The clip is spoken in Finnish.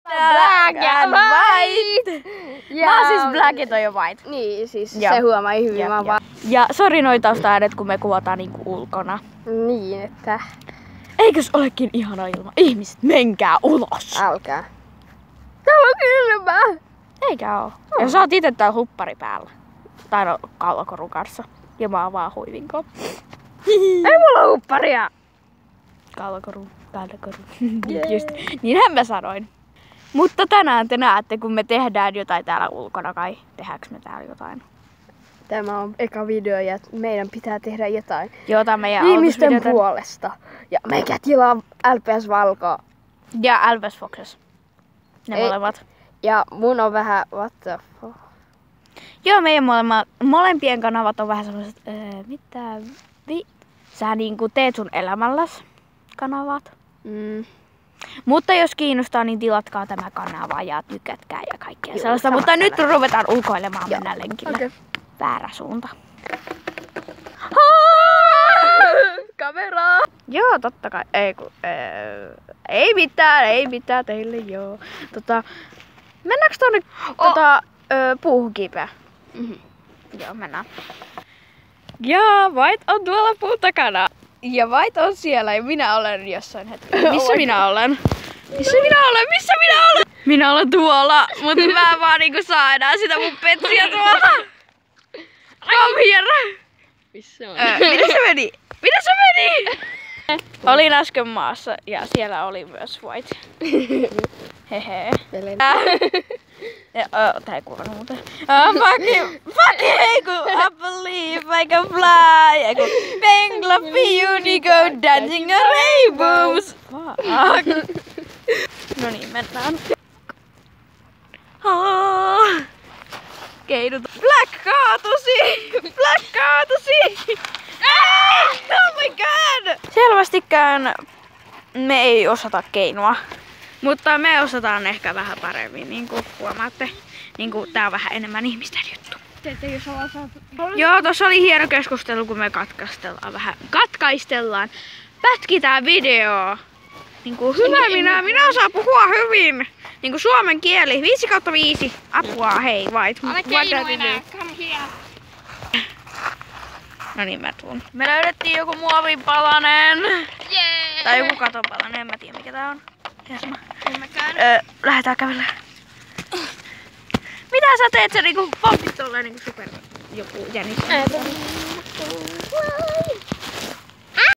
Black and white! Mä oon siis black ja toi on white. Niin, siis Joo. se huomaa hyvin. Mä vaan... Ja sori noi taustaäänet, kun me kuvataan niinku ulkona. Niin, että... Eikös olekin ihana ilma? Ihmiset, menkää ulos! Älkää. Täällä on kylmää! Eikä oo. Ja sä oot ite täällä huppari päällä. Tai no kaulakorun kanssa. Ja mä oon vaan huivinko. Ei mulla ole hupparia! Kaulakoru. Just. Niinhän mä sanoin. Mutta tänään te näette, kun me tehdään jotain täällä ulkona kai. Tehdäänkö me täällä jotain? Tämä on eka video ja meidän pitää tehdä jotain Jotain meidän ihmisten puolesta. Ja meikä tilaa LPS Valkoa. Ja LPS Foxes. Ne molemmat. Ja mun on vähän what the fuck. Joo, meidän molempien kanavat on vähän semmoset, sä niinku teet sun elämälläs kanavat. Mutta jos kiinnostaa, niin tilatkaa tämä kanava ja tykätkää ja kaikkea sellaista. Mutta nyt ruvetaan ulkoilemaan, mennään lenkille. Okay. Väärä suunta. Kameraa! Joo, totta kai. Ei mitään teille joo. Mennäänkö tonne puuhun kiipeä? Joo, mennään. Ja White on tuolla puun takana. Ja White on siellä ja minä olen jossain hetkellä. Missä minä olen? Minä olen tuolla, mutta mä en vaan niinku saa enää sitä mun petsiä tuolta. Come here! Missä on? Minä se meni? Olin äsken maassa ja siellä oli myös White. Hehe. Tää ei kuulunut muuten. Fuck it! I believe I can fly! Benglapi unicorn dancing on rainbows! Fuck! No niin, mennään. Keinut. Black kaatusi! Oh my god! Selvästikään me ei osata keinua. Mutta me osataan ehkä vähän paremmin, niin kuin huomaatte. Niin kuin tää on vähän enemmän ihmisten juttu. Joo, tossa oli hieno keskustelu, kun me katkaistellaan. Pätkitään videoa. Niin kuin hyvä minä osaan puhua hyvin. Niin kuin suomen kieli. 5/5. Apua, hei, White. Älä keinu enää, come here. No niin, mä tuun. Me löydettiin joku muovipalanen. Jee! Tai joku katopalanen, en mä tiedä mikä tää on. En mäkään. Lähdetään kävelemään. Mitä sä teet? Sä niinku pompit tolleen niinku super joku jänis.